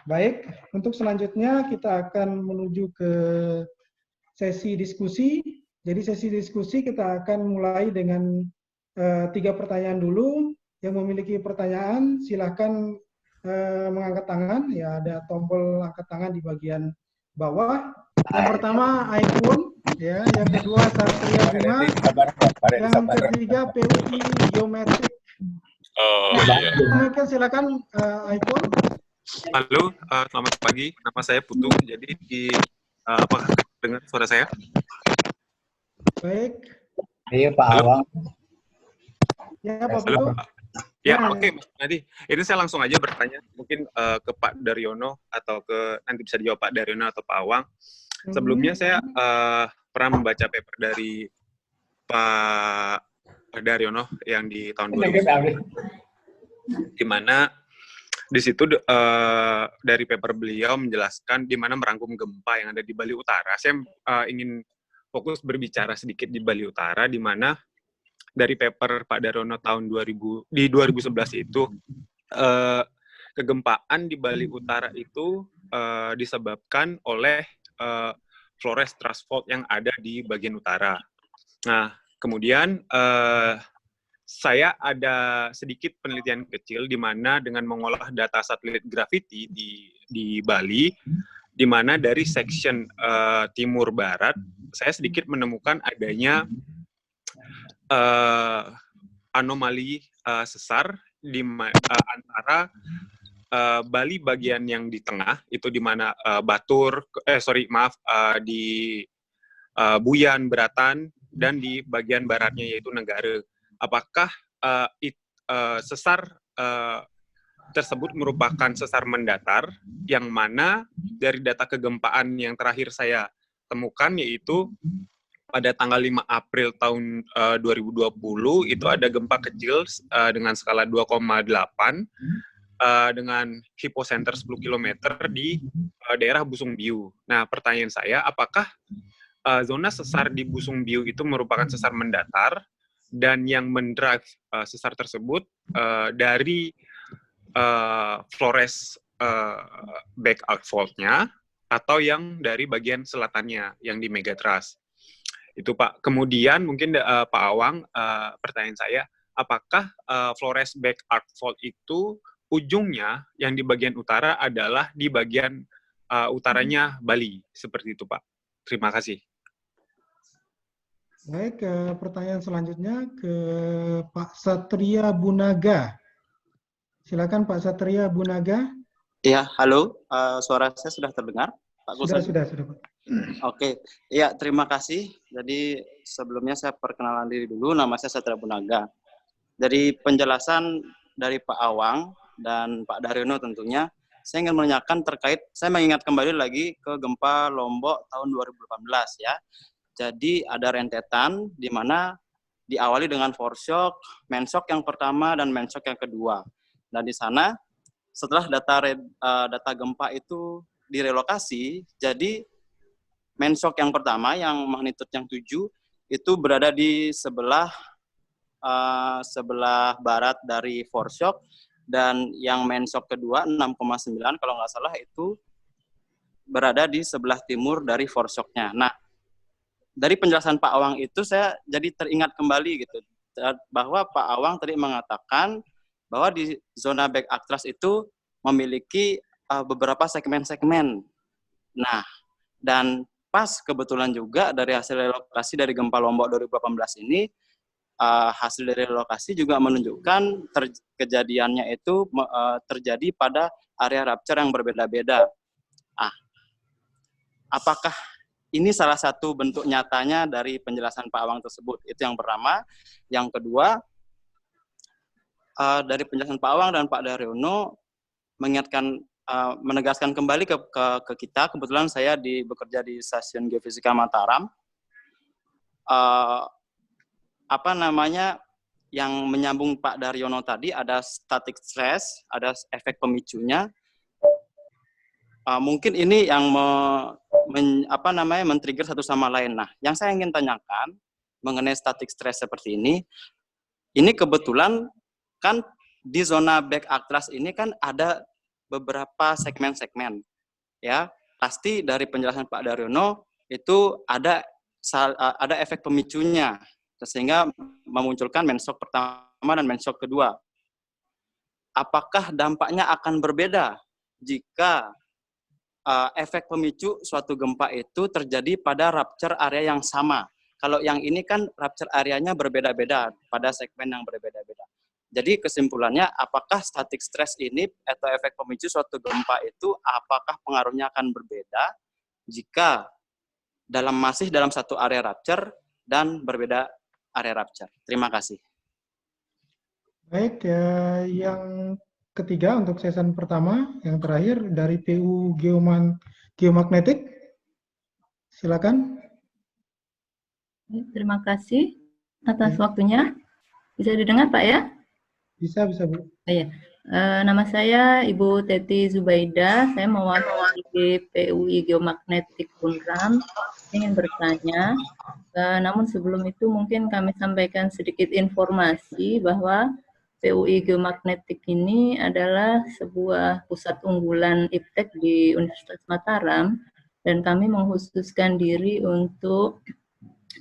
Baik, untuk selanjutnya kita akan menuju ke sesi diskusi. Jadi sesi diskusi kita akan mulai dengan 3 pertanyaan dulu. Yang memiliki pertanyaan silahkan mengangkat tangan. Ya, ada tombol angkat tangan di bagian bawah. Yang pertama iPhone, ya. Yang kedua Satria Bunga. Yang ketiga PUI Geometrik. Oh iya. Mungkin silakan iPhone. Halo, selamat pagi. Nama saya Putu. Jadi apakah dengar suara saya? Baik. Iya Pak Halo? Awang. Ya Pak Halo? Putu. Ya, Ya. oke, Mas Nadi. Ini saya langsung aja bertanya, mungkin ke Pak Daryono atau nanti bisa dijawab Pak Daryono atau Pak Awang. Sebelumnya saya pernah membaca paper dari Pak Daryono yang di tahun 2000, di mana di situ dari paper beliau menjelaskan di mana merangkum gempa yang ada di Bali Utara. Saya ingin fokus berbicara sedikit di Bali Utara, di mana dari paper Pak Daryono tahun 2011 itu kegempaan di Bali Utara itu disebabkan oleh Flores Thrust Fault yang ada di bagian utara. Nah, kemudian saya ada sedikit penelitian kecil di mana dengan mengolah data satelit gravity di Bali, di mana dari section timur barat saya sedikit menemukan adanya anomali sesar di antara Bali bagian yang di tengah itu di mana di Buyan, Beratan, dan di bagian baratnya yaitu Negara. Apakah sesar tersebut merupakan sesar mendatar yang mana dari data kegempaan yang terakhir saya temukan yaitu pada tanggal 5 April tahun 2020 itu ada gempa kecil dengan skala 2,8 dengan hipocenter 10 km di daerah Busung Biu. Nah, pertanyaan saya, apakah zona sesar di Busung Biu itu merupakan sesar mendatar dan yang mendrive sesar tersebut dari Flores backout fault-nya atau yang dari bagian selatannya yang di Megatrust. Itu Pak. Kemudian mungkin Pak Awang, pertanyaan saya, apakah Flores backout fault itu ujungnya yang di bagian utara adalah di bagian utaranya Bali? Seperti itu Pak. Terima kasih. Baik, pertanyaan selanjutnya ke Pak Satria Bunaga. Silakan Pak Satria Bunaga. Ya, halo. Suara saya sudah terdengar, Pak Kusan? Sudah Pak. Oke, ya terima kasih. Jadi sebelumnya saya perkenalan diri dulu, nama saya Satria Bunaga. Dari penjelasan dari Pak Awang dan Pak Daryono tentunya, saya ingin menanyakan saya mengingat kembali lagi ke gempa Lombok tahun 2018 ya. Jadi ada rentetan di mana diawali dengan foreshock, menshock yang pertama dan menshock yang kedua. Dan di sana setelah data gempa itu direlokasi, jadi menshock yang pertama yang magnitude yang 7 itu berada di sebelah barat dari foreshock, dan yang menshock kedua 6,9 kalau nggak salah itu berada di sebelah timur dari foreshocknya. Nah, dari penjelasan Pak Awang itu saya jadi teringat kembali gitu bahwa Pak Awang tadi mengatakan bahwa di zona backout thrust itu memiliki beberapa segmen-segmen. Nah, dan pas kebetulan juga dari hasil relokasi dari gempa Lombok 2018 ini, hasil dari relokasi juga menunjukkan kejadiannya itu terjadi pada area rupture yang berbeda-beda. Apakah ini salah satu bentuk nyatanya dari penjelasan Pak Awang tersebut? Itu yang pertama. Yang kedua, dari penjelasan Pak Awang dan Pak Daryono menegaskan kembali ke kita. Kebetulan saya bekerja di Stasiun Geofisika Mataram. Yang menyambung Pak Daryono tadi ada static stress, ada efek pemicunya. Mungkin ini yang men-trigger satu sama lain. Nah, yang saya ingin tanyakan mengenai static stress seperti ini kebetulan kan di zona backout thrust ini kan ada beberapa segmen-segmen. Ya, pasti dari penjelasan Pak Daryono itu ada efek pemicunya sehingga memunculkan menshock pertama dan menshock kedua. Apakah dampaknya akan berbeda jika efek pemicu suatu gempa itu terjadi pada rupture area yang sama? Kalau yang ini kan rupture areanya berbeda-beda pada segmen yang berbeda-beda. Jadi kesimpulannya, apakah static stress ini atau efek pemicu suatu gempa itu apakah pengaruhnya akan berbeda jika masih dalam satu area rupture dan berbeda area rupture? Terima kasih. Baik, yang ketiga untuk season pertama, yang terakhir dari PU Geomagnetik. Silakan. Terima kasih atas waktunya. Bisa didengar Pak ya? Bisa, Bu. Iya. Nama saya Ibu Teti Zubaida. Saya mewakili PUI Geomagnetik Unram. Ingin bertanya, namun sebelum itu mungkin kami sampaikan sedikit informasi bahwa PUI Geomagnetik ini adalah sebuah pusat unggulan IPTEK di Universitas Mataram, dan kami mengkhususkan diri untuk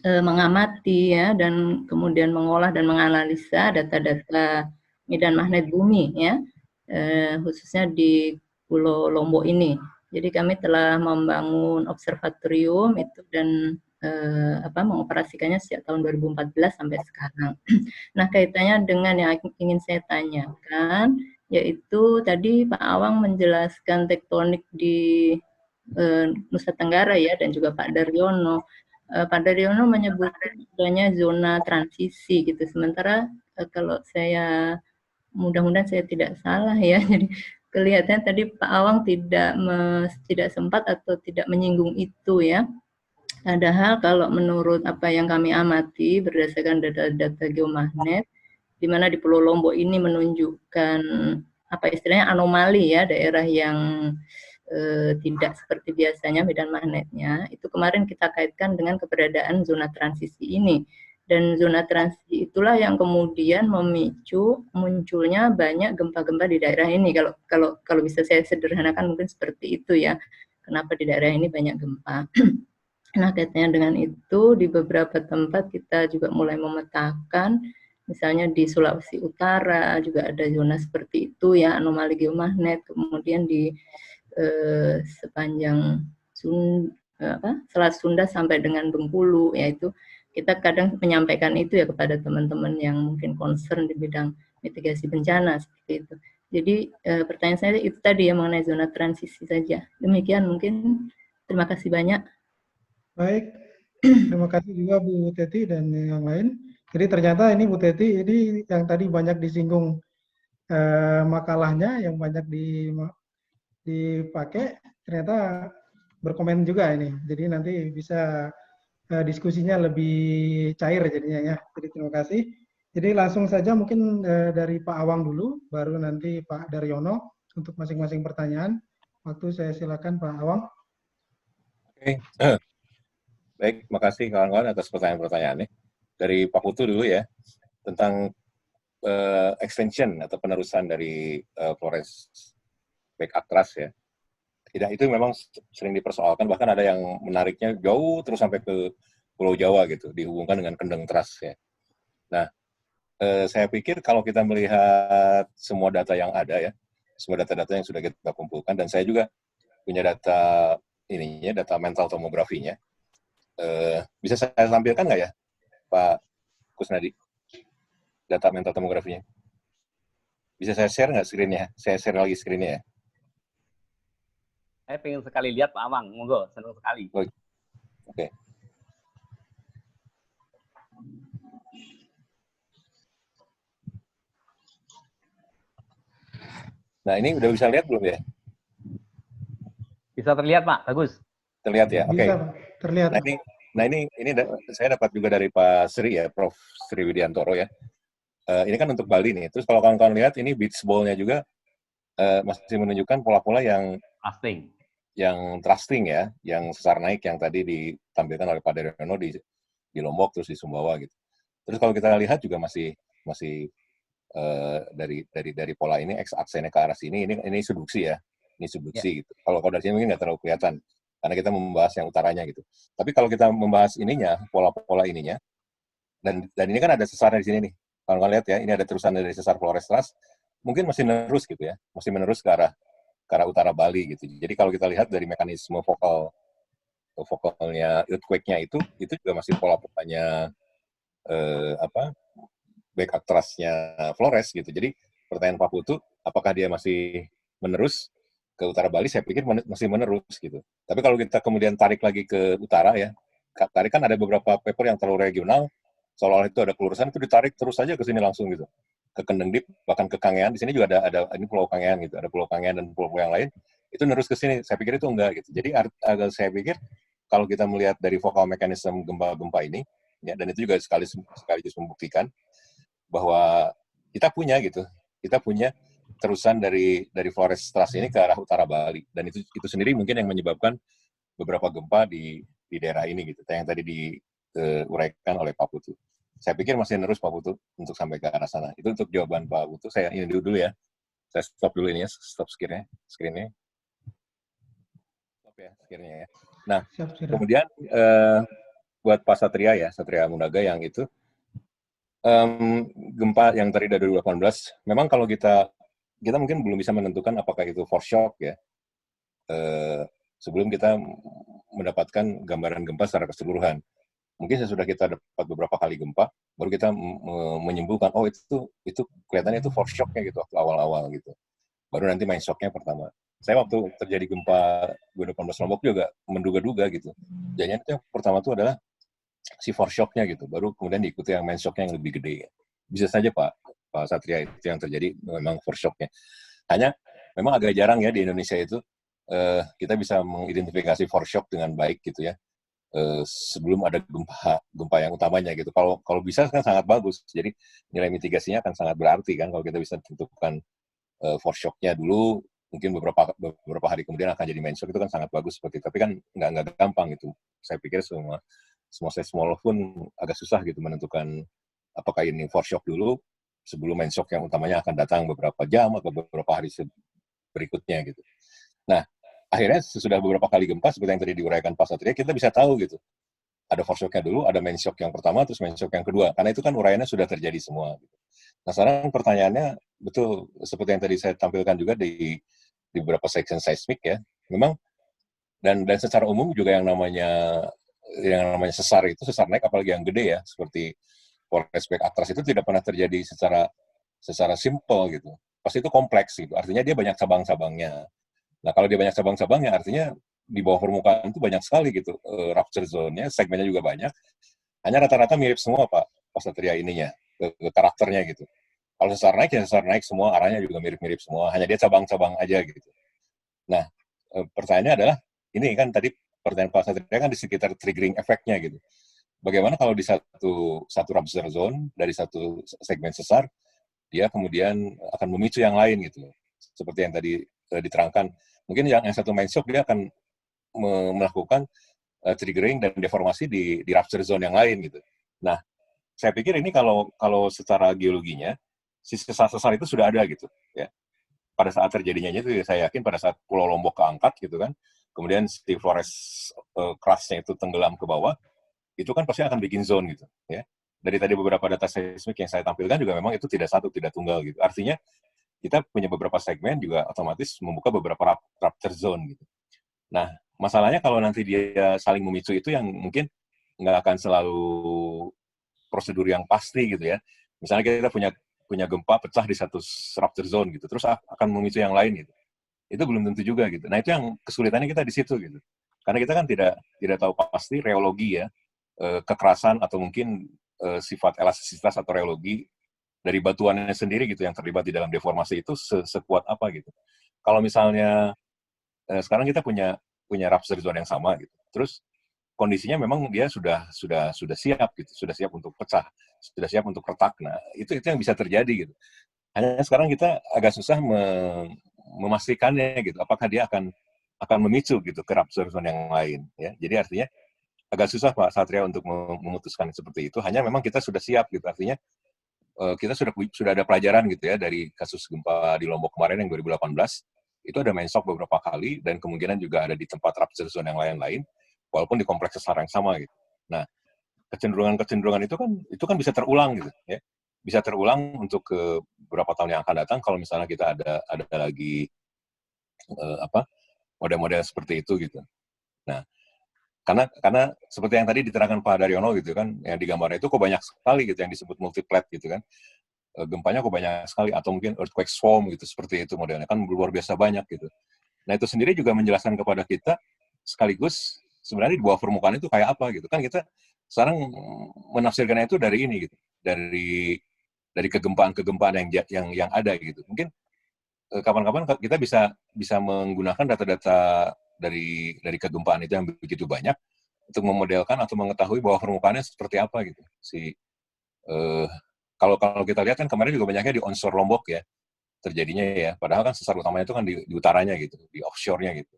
mengamati ya, dan kemudian mengolah dan menganalisa data-data medan magnet bumi ya, khususnya di Pulau Lombok ini. Jadi kami telah membangun observatorium itu dan mengoperasikannya sejak tahun 2014 sampai sekarang. Nah, kaitannya dengan yang ingin saya tanyakan, yaitu tadi Pak Awang menjelaskan tektonik di Nusa Tenggara ya, dan juga Pak Daryono. Pak Daryono menyebutkan adanya zona transisi gitu. Sementara kalau saya, mudah-mudahan saya tidak salah ya, jadi kelihatannya tadi Pak Awang tidak sempat atau tidak menyinggung itu ya. Padahal kalau menurut apa yang kami amati berdasarkan data-data geomagnet, di mana di Pulau Lombok ini menunjukkan apa istilahnya anomali ya, daerah yang tidak seperti biasanya medan magnetnya, itu kemarin kita kaitkan dengan keberadaan zona transisi ini. Dan zona transisi itulah yang kemudian memicu munculnya banyak gempa-gempa di daerah ini. Kalau bisa saya sederhanakan mungkin seperti itu ya. Kenapa di daerah ini banyak gempa? Nah, kaitannya dengan itu, di beberapa tempat kita juga mulai memetakan, misalnya di Sulawesi Utara juga ada zona seperti itu ya, anomali geomagnet. Kemudian di sepanjang Selat Sunda sampai dengan Bengkulu, yaitu kita kadang menyampaikan itu ya kepada teman-teman yang mungkin concern di bidang mitigasi bencana seperti itu. Jadi pertanyaan saya itu tadi ya, mengenai zona transisi saja. Demikian mungkin. Terima kasih banyak. Baik, terima kasih juga Bu Teti dan yang lain. Jadi ternyata ini Bu Teti, ini yang tadi banyak disinggung makalahnya, yang banyak dipakai, ternyata berkomen juga ini. Jadi nanti bisa diskusinya lebih cair jadinya ya. Jadi terima kasih. Jadi langsung saja mungkin dari Pak Awang dulu, baru nanti Pak Daryono untuk masing-masing pertanyaan. Waktu saya silakan Pak Awang. Oke. Baik, makasih kawan-kawan atas pertanyaan-pertanyaannya. Dari Pak Putu dulu ya, tentang extension atau penerusan dari Flores Back Actras ya. Tidak, itu memang sering dipersoalkan, bahkan ada yang menariknya jauh terus sampai ke Pulau Jawa gitu, dihubungkan dengan kendeng tras ya. Nah, saya pikir kalau kita melihat semua data yang ada ya, semua data-data yang sudah kita kumpulkan, dan saya juga punya data mental tomografinya. Bisa saya tampilkan nggak ya, Pak Kusnadi, data mental tomografinya? Bisa saya share nggak screen-nya? Saya share lagi screen-nya ya. Saya pengen sekali lihat Pak Awang, monggo, senang sekali. Oke. Nah, ini udah bisa lihat belum ya? Bisa terlihat Pak, bagus. Terlihat ya, oke. Bisa Pak, terlihat. Nah ini saya dapat juga dari Pak Sri ya, Prof. Sri Widiantoro ya. Ini kan untuk Bali nih. Terus kalau kawan-kawan lihat ini beach ball-nya juga masih menunjukkan pola-pola yang thrusting ya, yang sesar naik yang tadi ditampilkan oleh Pak Daryono di Lombok terus di Sumbawa gitu. Terus kalau kita lihat juga masih dari pola ini X aksennya ke arah sini, ini subduksi ya, ini subduksi gitu. Kalau dari sini mungkin nggak terlalu kelihatan karena kita membahas yang utaranya gitu. Tapi kalau kita membahas ininya, pola-pola ininya, dan ini kan ada sesarnya di sini nih. Kalau kalian lihat ya, ini ada terusan dari sesar Flores Tras, mungkin masih menerus gitu ya, masih menerus ke arah utara Bali gitu. Jadi kalau kita lihat dari mekanisme vokalnya earthquake-nya itu juga masih pola-polanya back atrasnya Flores gitu. Jadi pertanyaan Pak Putu, apakah dia masih menerus ke utara Bali? Saya pikir masih menerus gitu. Tapi kalau kita kemudian tarik lagi ke utara ya, tarik kan ada beberapa paper yang terlalu regional, seolah-olah itu ada kelurusan, itu ditarik terus saja ke sini langsung gitu. Ke Kendeng Deep, bahkan ke Kangean. Di sini juga ada ini Pulau Kangean gitu, ada Pulau Kangean dan pulau-pulau yang lain. Itu nerus ke sini. Saya pikir itu enggak gitu. Jadi saya pikir kalau kita melihat dari vokal mekanisme gempa-gempa ini, ya, dan itu juga sekaligus membuktikan bahwa kita punya terusan dari Flores Tras ini ke arah utara Bali, dan itu sendiri mungkin yang menyebabkan beberapa gempa di daerah ini gitu, yang tadi diuraikan oleh Pak Putu. Saya pikir masih terus Pak Putu untuk sampai ke arah sana. Itu untuk jawaban Pak Putu. Saya ini dulu ya. Saya stop dulu ini ya, stop screen-nya. Stop ya screen-nya ya. Nah, kemudian buat Pak Satria ya, Satria Mundaga yang itu gempa yang tadi dari 2018, memang kalau kita mungkin belum bisa menentukan apakah itu foreshock ya, sebelum kita mendapatkan gambaran gempa secara keseluruhan. Mungkin sesudah kita dapat beberapa kali gempa, baru kita menyimpulkan, oh itu kelihatannya itu foreshocknya gitu waktu awal-awal gitu. Baru nanti main shocknya pertama. Saya waktu terjadi gempa 2018 Lombok juga menduga-duga gitu. Jadinya itu yang pertama itu adalah si foreshocknya gitu, baru kemudian diikuti yang main shocknya yang lebih gede. Bisa saja Pak Satria itu yang terjadi memang foreshocknya. Hanya memang agak jarang ya di Indonesia itu kita bisa mengidentifikasi foreshock dengan baik gitu ya, sebelum ada gempa yang utamanya gitu. Kalau bisa kan sangat bagus. Jadi nilai mitigasinya akan sangat berarti kan kalau kita bisa tentukan foreshocknya dulu, mungkin beberapa hari kemudian akan jadi main shock, itu kan sangat bagus seperti itu. Tapi kan nggak gampang itu. Saya pikir semua seismolog pun agak susah gitu menentukan apakah ini foreshock dulu sebelum main shock yang utamanya akan datang beberapa jam atau beberapa hari berikutnya gitu. Nah, akhirnya sesudah beberapa kali gempa seperti yang tadi diuraikan Pak Satria, kita bisa tahu gitu. Ada foreshocknya dulu, ada main shock yang pertama, terus main shock yang kedua. Karena itu kan uraiannya sudah terjadi semua. Gitu. Nah, sekarang pertanyaannya, betul seperti yang tadi saya tampilkan juga di beberapa section seismik ya, memang dan secara umum juga yang namanya sesar itu, sesar naik apalagi yang gede ya, seperti Flores back atras itu tidak pernah terjadi secara simple gitu. Pasti itu kompleks gitu. Artinya dia banyak cabang-cabangnya. Nah, kalau dia banyak cabang-cabangnya artinya di bawah permukaan itu banyak sekali gitu rupture zone-nya, segmennya juga banyak. Hanya rata-rata mirip semua Pak Satria ininya, karakternya gitu. Kalau sesar naik ya sesar naik semua, arahnya juga mirip-mirip semua, hanya dia cabang-cabang aja gitu. Nah, pertanyaannya adalah, ini kan tadi pertanyaan Pak Satria kan di sekitar triggering efeknya gitu. Bagaimana kalau di satu rupture zone dari satu segmen sesar, dia kemudian akan memicu yang lain gitu. Seperti yang tadi diterangkan, mungkin yang satu main shock dia akan melakukan triggering dan deformasi di rupture zone yang lain gitu. Nah, saya pikir ini kalau secara geologinya, si sesar-sesar itu sudah ada gitu ya. Pada saat terjadinya itu saya yakin pada saat Pulau Lombok keangkat gitu kan, kemudian si Flores crust-nya itu tenggelam ke bawah, itu kan pasti akan bikin zone gitu ya. Dari tadi beberapa data seismik yang saya tampilkan juga memang itu tidak satu, tidak tunggal gitu. Artinya kita punya beberapa segmen juga otomatis membuka beberapa rupture zone gitu. Nah, masalahnya kalau nanti dia saling memicu itu yang mungkin nggak akan selalu prosedur yang pasti gitu ya. Misalnya kita punya gempa pecah di satu rupture zone gitu, terus akan memicu yang lain gitu. Itu belum tentu juga gitu. Nah, itu yang kesulitannya kita di situ gitu. Karena kita kan tidak tahu pasti reologi ya, kekerasan atau mungkin sifat elastisitas atau reologi dari batuannya sendiri gitu yang terlibat di dalam deformasi itu sekuat apa gitu. Kalau misalnya sekarang kita punya rupture zone yang sama gitu. Terus kondisinya memang dia sudah siap gitu, sudah siap untuk pecah, sudah siap untuk retak. Nah, itu yang bisa terjadi gitu. Hanya sekarang kita agak susah memastikannya gitu, apakah dia akan memicu gitu ke rupture zone yang lain ya. Jadi artinya agak susah Pak Satria untuk memutuskan seperti itu. Hanya memang kita sudah siap gitu. Artinya kita sudah ada pelajaran gitu ya dari kasus gempa di Lombok kemarin yang 2018, itu ada main shock beberapa kali dan kemungkinan juga ada di tempat rupture zone yang lain-lain, walaupun di kompleks sesar yang sama gitu. Nah, kecenderungan itu kan bisa terulang gitu ya. Bisa terulang untuk ke beberapa tahun yang akan datang kalau misalnya kita ada lagi model-model seperti itu gitu. Nah, karena seperti yang tadi diterangkan Pak Daryono gitu kan, yang di gambarnya itu kok banyak sekali gitu yang disebut multiplat gitu kan. Gempanya kok banyak sekali, atau mungkin earthquake swarm gitu, seperti itu modelnya, kan luar biasa banyak gitu. Nah, itu sendiri juga menjelaskan kepada kita, sekaligus sebenarnya di bawah permukaan itu kayak apa gitu. Kan kita sekarang menafsirkannya itu dari ini gitu, dari kegempaan-kegempaan yang ada gitu. Mungkin kapan-kapan kita bisa menggunakan data-data dari kegempaan itu yang begitu banyak untuk memodelkan atau mengetahui bawah permukaannya seperti apa gitu. Kalau kita lihat kan kemarin juga banyaknya di onshore Lombok ya terjadinya ya. Padahal kan sesar utamanya itu kan di utaranya gitu, di offshore-nya gitu.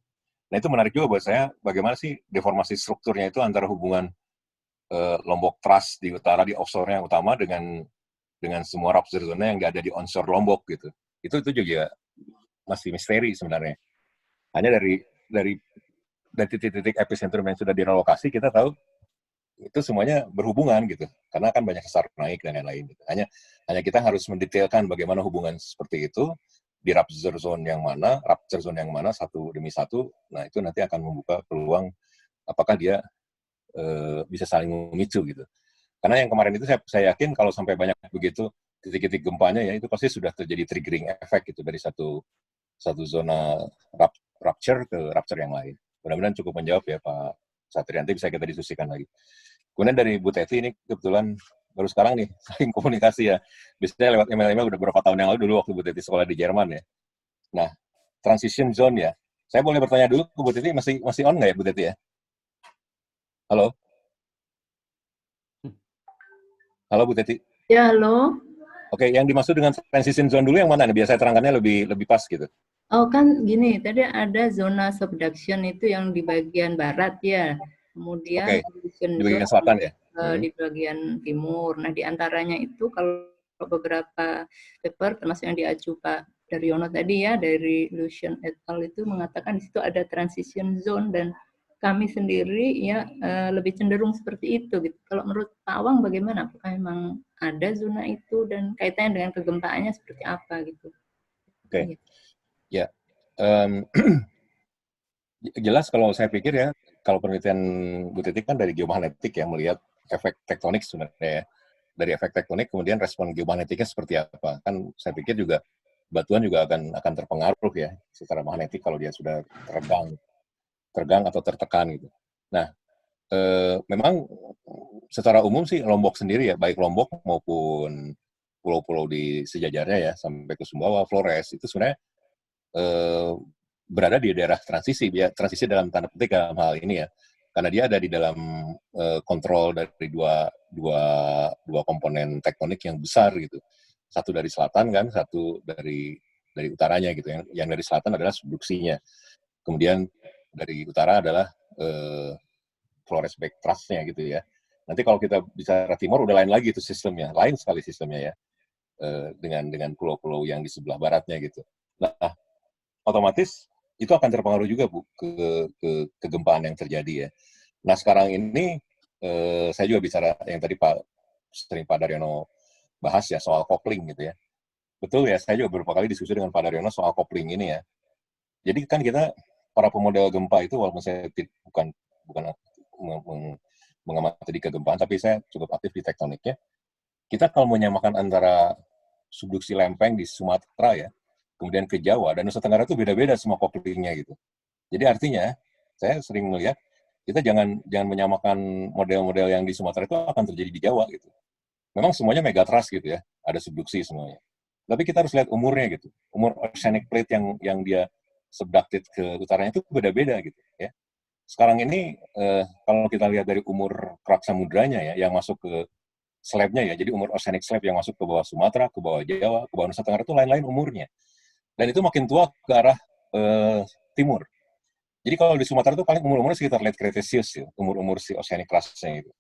Nah, itu menarik juga buat saya bagaimana sih deformasi strukturnya itu antara hubungan Lombok Trust di utara, di offshore-nya utama dengan semua rupture zone yang ada di onshore Lombok gitu. Itu juga masih misteri sebenarnya. Hanya dari titik-titik epicentrum yang sudah direlokasi, kita tahu itu semuanya berhubungan gitu, karena kan banyak sesar naik dan lain-lain. Gitu. Hanya kita harus mendetailkan bagaimana hubungan seperti itu di rupture zone yang mana satu demi satu. Nah, itu nanti akan membuka peluang apakah dia bisa saling memicu gitu. Karena yang kemarin itu saya yakin kalau sampai banyak begitu titik-titik gempanya ya itu pasti sudah terjadi triggering efek gitu dari satu zona rupture ke rupture yang lain. Mudah-mudahan cukup menjawab ya Pak Satria, nanti bisa kita diskusikan lagi. Kemudian dari Bu Teti ini kebetulan baru sekarang nih saling komunikasi ya. Biasanya lewat email udah beberapa tahun yang lalu dulu waktu Bu Teti sekolah di Jerman ya. Nah, transition zone ya. Saya boleh bertanya dulu ke Bu Teti, masih on nggak ya Bu Teti ya? Halo? Halo Bu Teti? Ya, halo. Oke, yang dimaksud dengan transition zone dulu yang mana nih? Biar saya terangkannya lebih pas gitu. Oh, kan gini, tadi ada zona subduction itu yang di bagian barat ya. Kemudian transition di bagian zone selatan ya? di bagian timur. Nah, di antaranya itu kalau beberapa paper termasuk yang diaju Pak Daryono tadi ya dari Lucian et al. Itu mengatakan di situ ada transition zone dan kami sendiri ya lebih cenderung seperti itu gitu. Kalau menurut Pak Awang bagaimana? Apakah memang ada zona itu dan kaitannya dengan kegempaannya seperti apa gitu? Oke. Ya. Jelas kalau saya pikir ya, kalau penelitian Bu Titi kan dari geomagnetik ya, melihat efek tektonik sebenarnya ya. Dari efek tektonik kemudian respon geomagnetiknya seperti apa. Kan saya pikir juga batuan juga akan terpengaruh ya secara magnetik kalau dia sudah teregang atau tertekan gitu. Nah, memang secara umum sih Lombok sendiri ya, baik Lombok maupun pulau-pulau di sejajarnya ya, sampai ke Sumbawa, Flores, itu sebenarnya berada di daerah transisi, ya transisi dalam tanda petik dalam hal ini ya, karena dia ada di dalam kontrol dari dua komponen tektonik yang besar gitu, satu dari selatan kan, satu dari utaranya gitu, yang dari selatan adalah subduksinya, kemudian dari utara adalah Flores Back Thrust-nya gitu ya. Nanti kalau kita bicara timur udah lain lagi itu sistemnya, lain sekali sistemnya ya, dengan pulau-pulau yang di sebelah baratnya gitu. Nah, otomatis itu akan terpengaruh juga Bu ke kegempaan yang terjadi ya. Nah, sekarang ini saya juga bicara yang tadi sering Pak Daryono bahas ya soal coupling gitu ya. Betul ya, saya juga beberapa kali diskusi dengan Pak Daryono soal coupling ini ya. Jadi kan kita para pemodel gempa itu walaupun saya bukan mengamati di kegempaan, tapi saya cukup aktif di tektoniknya. Kita kalau menyamakan antara subduksi lempeng di Sumatera ya, kemudian ke Jawa dan Nusa Tenggara itu beda-beda semua couplingnya gitu. Jadi artinya saya sering melihat kita jangan menyamakan model-model yang di Sumatera itu akan terjadi di Jawa gitu. Memang semuanya megathrust gitu ya, ada subduksi semuanya. Tapi kita harus lihat umurnya gitu. Umur oceanic plate yang dia subducted ke utaranya itu beda-beda gitu ya. Sekarang ini kalau kita lihat dari umur kerak samudranya ya yang masuk ke slab-nya ya, jadi umur oceanic slab yang masuk ke bawah Sumatera, ke bawah Jawa, ke bawah Nusa Tenggara itu lain-lain umurnya. Dan itu makin tua ke arah timur. Jadi kalau di Sumatera itu paling umur-umurnya sekitar late Cretaceous ya, umur-umur si oceanic crust-nya itu.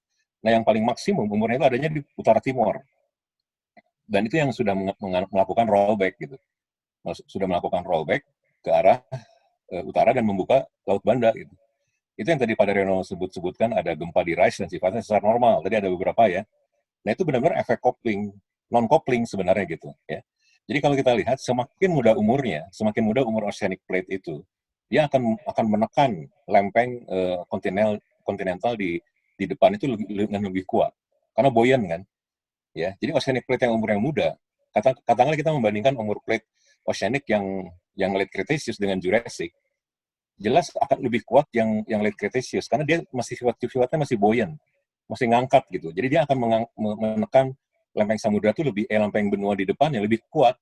Nah, yang paling maksimum umurnya itu adanya di utara timur. Dan itu yang sudah melakukan rollback gitu. Sudah melakukan rollback ke arah utara dan membuka Laut Banda gitu. Itu yang tadi Pak Daryono sebutkan ada gempa di rise dan sifatnya sesar normal. Tadi ada beberapa ya. Nah itu benar-benar efek coupling, non-coupling sebenarnya gitu ya. Jadi kalau kita lihat semakin muda umurnya, semakin muda umur oceanic plate itu, dia akan menekan lempeng kontinental di depan itu dengan lebih kuat. Karena buoyant kan. Ya. Jadi oceanic plate yang umur yang muda, katakanlah kita membandingkan umur plate oceanic yang late Cretaceous dengan Jurassic, jelas akan lebih kuat yang late Cretaceous karena dia sifatnya masih buoyant, masih ngangkat gitu. Jadi dia akan menekan lempeng samudra itu lempeng benua di depan yang lebih kuat.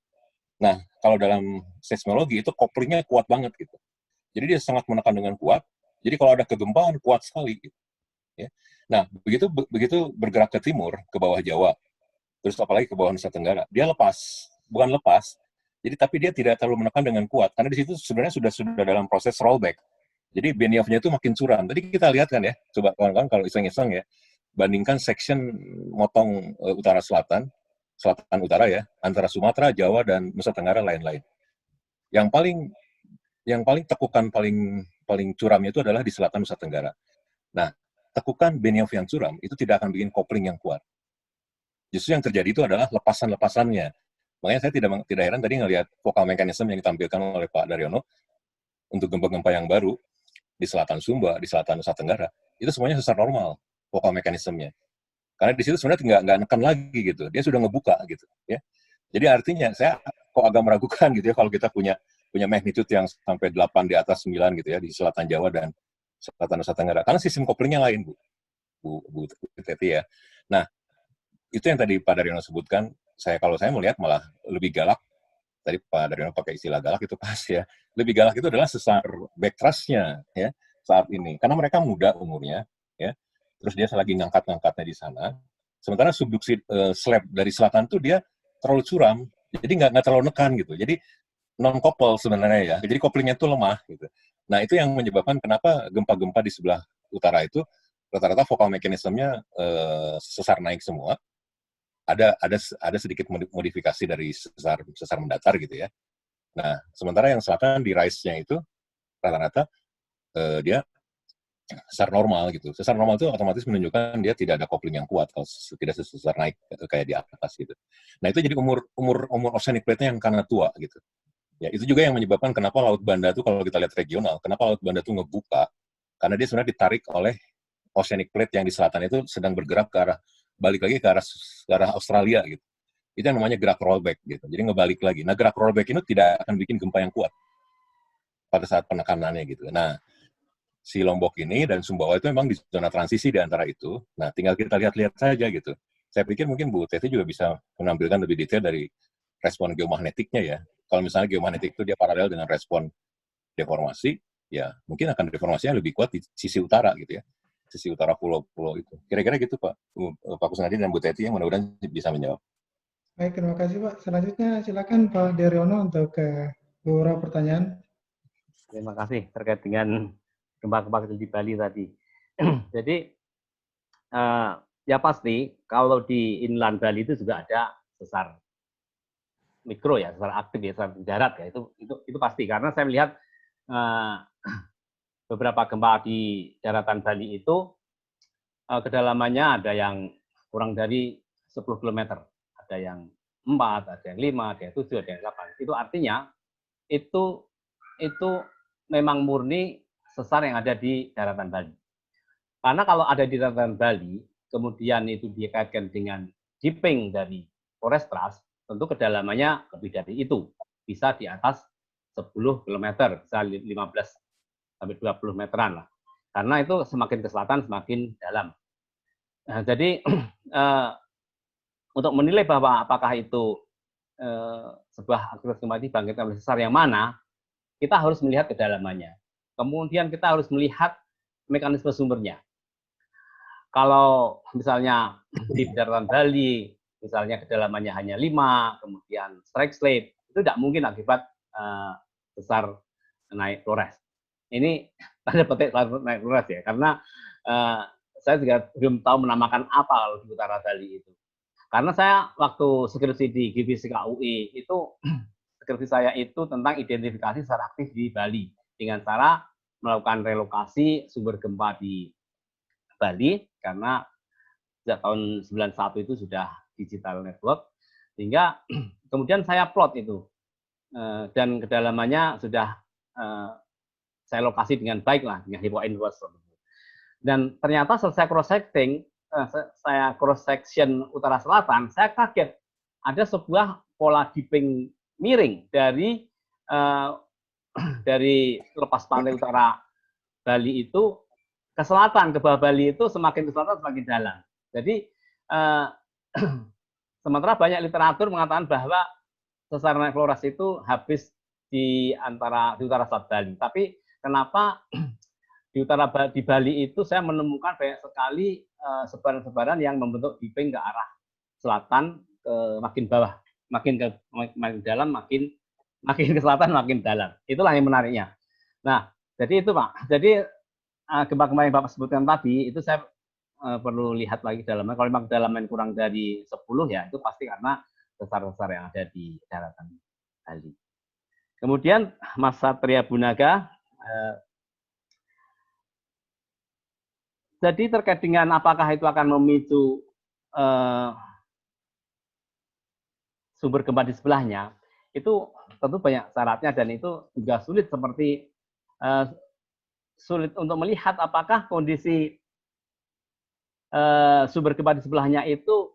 Nah, kalau dalam seismologi itu couplingnya kuat banget gitu. Jadi dia sangat menekan dengan kuat. Jadi kalau ada kegempaan kuat sekali gitu. Ya. Nah, begitu bergerak ke timur, ke bawah Jawa, terus apalagi ke bawah Nusa Tenggara, dia bukan lepas. Jadi tapi dia tidak terlalu menekan dengan kuat karena di situ sebenarnya sudah dalam proses rollback. Jadi Benioff-nya itu makin curam. Tadi kita lihat kan ya, coba kawan-kawan kalau iseng-iseng ya, bandingkan section motong utara selatan utara ya, antara Sumatera, Jawa dan Nusa Tenggara lain-lain. Yang paling tekukan paling curamnya itu adalah di selatan Nusa Tenggara. Nah, tekukan Benioff yang curam itu tidak akan bikin coupling yang kuat. Justru yang terjadi itu adalah lepasan-lepasannya. Makanya saya tidak heran tadi ngelihat vokal mekanisme yang ditampilkan oleh Pak Daryono untuk gempa-gempa yang baru di selatan Sumba, di selatan Nusa Tenggara, itu semuanya sesar normal vokal mekanismenya. Karena di situ sebenarnya nggak neken lagi gitu, dia sudah ngebuka gitu ya. Jadi artinya saya kok agak meragukan gitu ya kalau kita punya magnitude yang sampai 8 di atas 9 gitu ya di selatan Jawa dan selatan Nusa Tenggara. Karena sistem couplingnya lain Bu Teti ya. Nah itu yang tadi Pak Daryono sebutkan. Kalau saya melihat malah lebih galak. Tadi Pak Daryono pakai istilah galak itu pas ya. Lebih galak itu adalah sesar backthrust-nya ya saat ini. Karena mereka muda umurnya ya. Terus dia lagi ngangkat-ngangkatnya di sana. Sementara subduksi slab dari selatan tuh dia terlalu curam. Jadi nggak terlalu nekan gitu. Jadi non-couple sebenarnya ya. Jadi couplingnya itu lemah gitu. Nah itu yang menyebabkan kenapa gempa-gempa di sebelah utara itu rata-rata vokal mekanismenya sesar naik semua. Ada sedikit modifikasi dari sesar mendatar gitu ya. Nah, sementara yang selatan di rise-nya itu rata-rata dia sesar normal gitu. Sesar normal itu otomatis menunjukkan dia tidak ada coupling yang kuat kalau tidak sesar naik kayak di atas gitu. Nah, itu jadi umur oceanic plate-nya yang karena tua gitu. Ya, itu juga yang menyebabkan kenapa Laut Banda itu kalau kita lihat regional, kenapa Laut Banda itu ngebuka? Karena dia sebenarnya ditarik oleh oceanic plate yang di selatan itu sedang bergerak ke arah balik lagi ke arah Australia gitu. Itu yang namanya gerak rollback gitu. Jadi ngebalik lagi. Nah, gerak rollback itu tidak akan bikin gempa yang kuat pada saat penekanannya gitu. Nah, si Lombok ini dan Sumbawa itu memang di zona transisi di antara itu. Nah, tinggal kita lihat-lihat saja gitu. Saya pikir mungkin Bu Teti juga bisa menampilkan lebih detail dari respon geomagnetiknya ya. Kalau misalnya geomagnetik itu dia paralel dengan respon deformasi, ya mungkin akan deformasinya lebih kuat di sisi utara gitu ya. Sisi utara pulau-pulau itu. Kira-kira gitu Pak Kusnadi dan Bu Teti yang mudah-mudahan bisa menjawab. Baik, terima kasih Pak. Selanjutnya silakan Pak Daryono untuk beberapa pertanyaan. Terima kasih terkait dengan gempa-gempa kecil di Bali tadi. Jadi ya pasti kalau di inland Bali itu juga ada sesar mikro ya, sesar aktif ya, sesar darat ya. Itu pasti karena saya melihat beberapa gempa di daratan Bali itu kedalamannya ada yang kurang dari 10 km, ada yang 4, ada yang 5, ada yang 7, ada yang 8. Itu artinya itu memang murni sesar yang ada di daratan Bali. Karena kalau ada di daratan Bali, kemudian itu dikaitkan dengan dipping dari forest thrust, tentu kedalamannya lebih dari itu. Bisa di atas 10 km, bisa 15 sampai 20 meteran lah. Karena itu semakin ke selatan semakin dalam. Nah, jadi untuk menilai bahwa apakah itu sebuah aktivitas gempa dibangkitkan oleh sesar yang mana, kita harus melihat kedalamannya. Kemudian kita harus melihat mekanisme sumbernya. Kalau misalnya di daratan Bali, misalnya kedalamannya hanya 5, kemudian strike slip, itu tidak mungkin akibat sesar naik Flores. Ini tanda petik naik Flores ya, karena saya juga belum tahu menamakan apa di utara Bali itu. Karena saya waktu skripsi di GIFISIKA UI itu skripsi saya itu tentang identifikasi secara aktif di Bali dengan cara melakukan relokasi sumber gempa di Bali, karena sejak tahun 91 itu sudah digital network, sehingga kemudian saya plot itu dan kedalamannya sudah saya lokasi dengan baik lah dengan Hypo Inverse. Dan ternyata selesai saya cross section utara selatan, saya kaget ada sebuah pola dipping miring dari lepas pantai utara Bali itu ke selatan, ke bawah Bali itu semakin ke selatan semakin dalam. Jadi sementara banyak literatur mengatakan bahwa sesar naik Flores itu habis di utara Selat Bali. Tapi kenapa di Bali itu saya menemukan banyak sekali sebaran-sebaran yang membentuk dipping ke arah selatan, makin bawah, makin dalam, makin ke selatan makin dalam. Itulah yang menariknya. Nah, jadi itu Pak. Jadi gempa-gempa yang Bapak sebutkan tadi itu saya perlu lihat lagi dalamnya. Kalau memang kedalaman kurang dari 10 ya itu pasti karena sesar-sesar yang ada di daratan Bali. Kemudian Mas Satria Bunaga, jadi terkait dengan apakah itu akan memicu sumber gempa di sebelahnya, itu tentu banyak syaratnya dan itu juga sulit, seperti sulit untuk melihat apakah kondisi sumber gempa di sebelahnya itu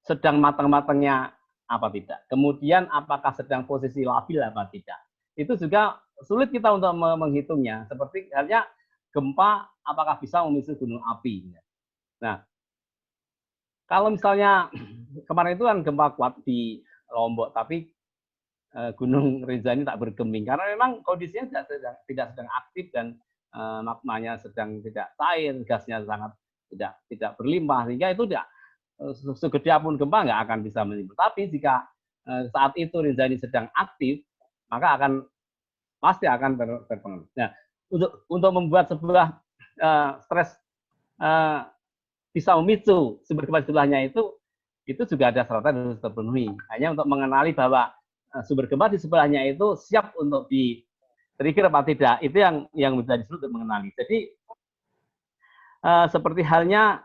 sedang matang-matangnya apa tidak. Kemudian apakah sedang posisi labil apa tidak. Itu juga sulit kita untuk menghitungnya. Seperti halnya gempa apakah bisa memicu gunung api. Nah, kalau misalnya kemarin itu kan gempa kuat di Lombok, tapi Gunung Rinjani tak bergeming karena memang kondisinya tidak sedang aktif dan magmanya sedang tidak cair, gasnya sangat tidak berlimpah, sehingga itu tidak segede apapun gempa nggak akan bisa menimbul. Tapi jika saat itu Rinjani sedang aktif, maka pasti akan terpengaruh. Nah, untuk membuat sebuah stres bisa memicu sumber gempa di sebelahnya itu juga ada syaratnya harus terpenuhi. Hanya untuk mengenali bahwa sumber gempa di sebelahnya itu siap untuk di-trigger apa tidak, itu yang bisa disebut untuk mengenali. Jadi seperti halnya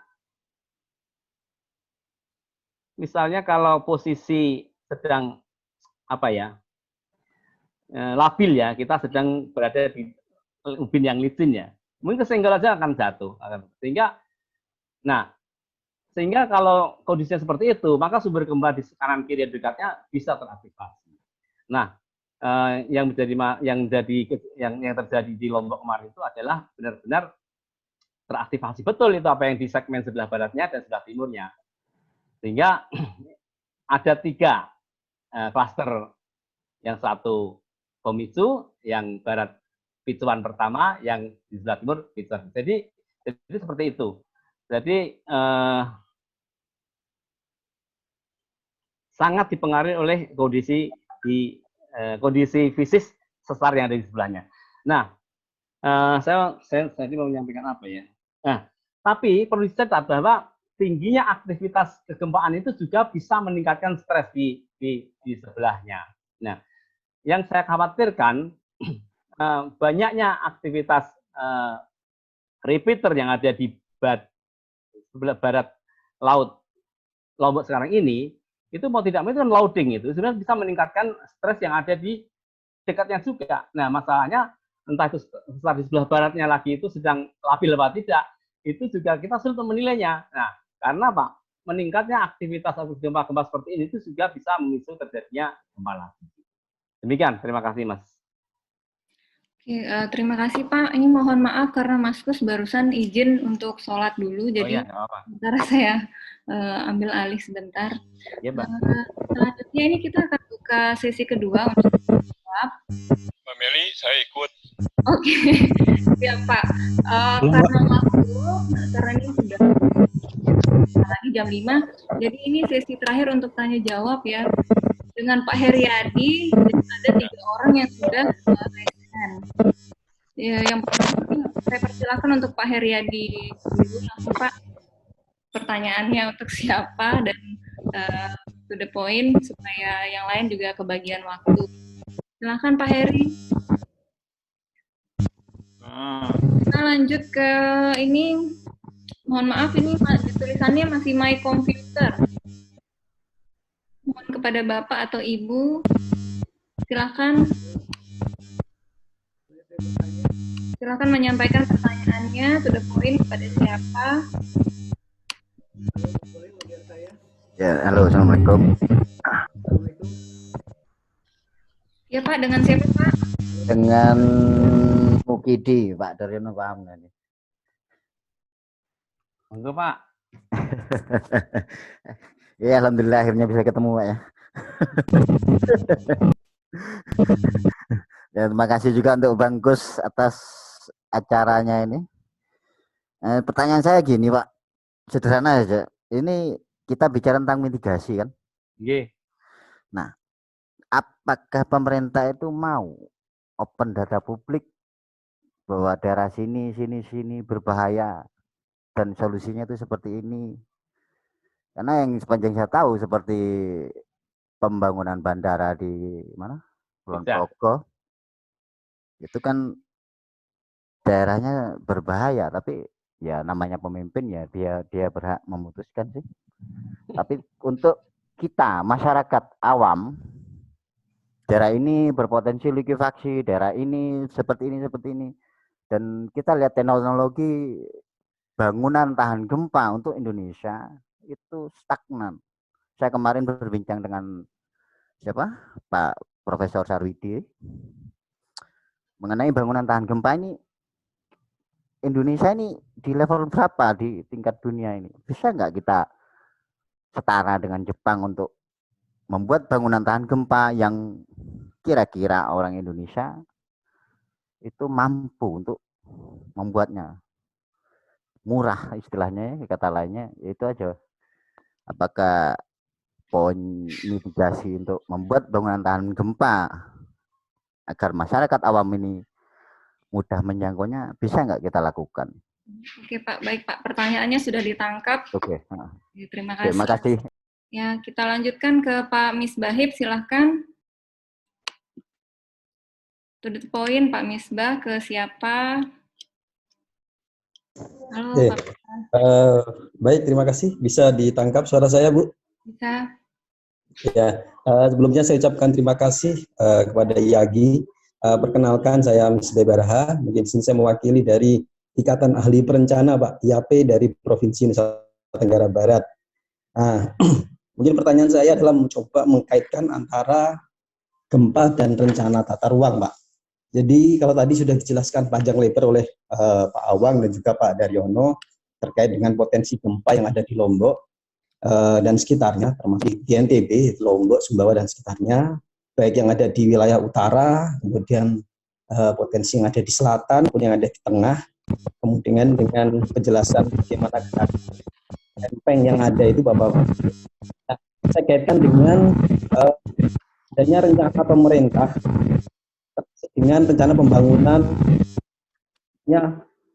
misalnya kalau posisi sedang labil ya, kita sedang berada di ubin yang licin ya, mungkin kesenggol aja akan jatuh. Sehingga kalau kondisinya seperti itu, maka sumber gempa di kanan kiri dekatnya bisa teraktivasi. Nah, yang terjadi di Lombok kemarin itu adalah benar-benar teraktivasi betul itu apa yang di segmen sebelah baratnya dan sebelah timurnya. Sehingga ada 3 klaster, yang satu pemicu, yang barat picuan pertama, yang di sebelah timur picuan. Jadi seperti itu. Jadi sangat dipengaruhi oleh kondisi fisik sesar yang ada di sebelahnya. Nah, saya tadi mau menyampaikan apa ya? Nah, tapi perlu dicatat bahwa tingginya aktivitas kegempaan itu juga bisa meningkatkan stres di sebelahnya. Nah, yang saya khawatirkan banyaknya aktivitas repeater yang ada di sebelah barat laut Lombok sekarang ini, itu mau tidak mau itu kan loading, itu sebenarnya bisa meningkatkan stres yang ada di dekatnya juga. Nah, masalahnya entah itu sesar di sebelah baratnya lagi itu sedang labil apa tidak, itu juga kita sulit menilainya. Nah, karena Pak, meningkatnya aktivitas gempa-gempa seperti ini itu juga bisa memicu terjadinya gempa lagi. Demikian, terima kasih Mas. Oke, terima kasih Pak. Ini mohon maaf karena Mas Kus barusan izin untuk sholat dulu, jadi sebentar saya ambil alih sebentar. Ya, Mbak. Selanjutnya ini kita akan buka sesi kedua untuk jawab. Mbak Meli, saya ikut. Oke, siap Pak. Karena ini sudah lagi jam 5, jadi ini sesi terakhir untuk tanya jawab ya. Dengan Pak Heriadi, ada 3 orang yang sudah ya, yang pertama saya persilakan untuk Pak Heriadi dulu langsung Pak. pertanyaannya untuk siapa dan to the point supaya yang lain juga kebagian waktu. Silakan Pak Heri. Kita lanjut ke ini. Mohon maaf ini tulisannya masih my computer. Mohon kepada Bapak atau Ibu, silakan menyampaikan pertanyaannya to the point kepada siapa. Ya, halo, assalamualaikum. Ya Pak, dengan siapa Pak? Dengan Mukidi, Pak Daryono paham nggak nih? Monggo Pak. Ya, alhamdulillah akhirnya bisa ketemu Pak ya. Ya, terima kasih juga untuk Bang Gus atas acaranya ini. Pertanyaan saya gini Pak, sederhana aja. Ini kita bicara tentang mitigasi kan? Nggih. Nah, apakah pemerintah itu mau open data publik bahwa daerah sini berbahaya dan solusinya itu seperti ini? Karena yang sepanjang saya tahu seperti pembangunan bandara di mana? Kulon Progo. Itu kan daerahnya berbahaya, tapi ya namanya pemimpin ya dia berhak memutuskan sih. Tapi untuk kita masyarakat awam, daerah ini berpotensi likuifaksi, daerah ini seperti ini, dan kita lihat teknologi bangunan tahan gempa untuk Indonesia itu stagnan. Saya kemarin berbincang dengan Pak Profesor Sarwidi mengenai bangunan tahan gempa ini. Indonesia ini di level berapa di tingkat dunia ini? Bisa nggak kita setara dengan Jepang untuk membuat bangunan tahan gempa yang kira-kira orang Indonesia itu mampu untuk membuatnya? Murah istilahnya, kata lainnya, itu aja. Apakah poin mitigasi untuk membuat bangunan tahan gempa agar masyarakat awam ini mudah menjangkaunya bisa nggak kita lakukan? Oke Pak, baik Pak. Pertanyaannya sudah ditangkap. Oke. Terima kasih. Terima kasih. Ya, kita lanjutkan ke Pak Misbahib, silahkan. To the point, Pak Misbah, ke siapa? Halo, Pak. Baik, terima kasih. Bisa ditangkap suara saya, Bu? Bisa. Ya, sebelumnya saya ucapkan terima kasih kepada IAGI. Perkenalkan, saya Misbah Baraha. Mungkin saya mewakili dari Ikatan Ahli Perencana, Pak, IAP dari Provinsi Nusa Tenggara Barat. Nah, mungkin pertanyaan saya adalah mencoba mengkaitkan antara gempa dan rencana tata ruang, Pak. Jadi kalau tadi sudah dijelaskan panjang lebar oleh Pak Awang dan juga Pak Daryono terkait dengan potensi gempa yang ada di Lombok dan sekitarnya, termasuk di NTB, Lombok, Sumbawa dan sekitarnya, baik yang ada di wilayah utara, kemudian potensi yang ada di selatan, kemudian yang ada di tengah, kemudian dengan penjelasan bagaimana lempeng yang ada itu Bapak. Nah, saya kaitkan dengan adanya rencana pemerintah dengan rencana pembangunannya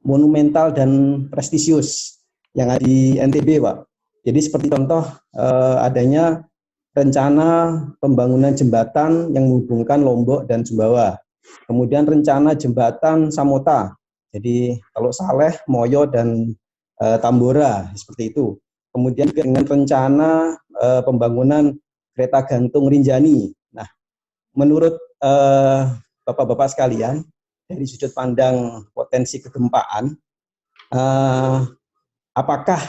monumental dan prestisius yang ada di NTB, Pak. Jadi seperti contoh adanya rencana pembangunan jembatan yang menghubungkan Lombok dan Sumbawa. Kemudian rencana jembatan Samota. Jadi kalau Saleh, Moyo dan Tambora seperti itu. Kemudian dengan rencana pembangunan kereta gantung Rinjani. Nah, menurut Bapak-bapak sekalian, dari sudut pandang potensi kegempaan, apakah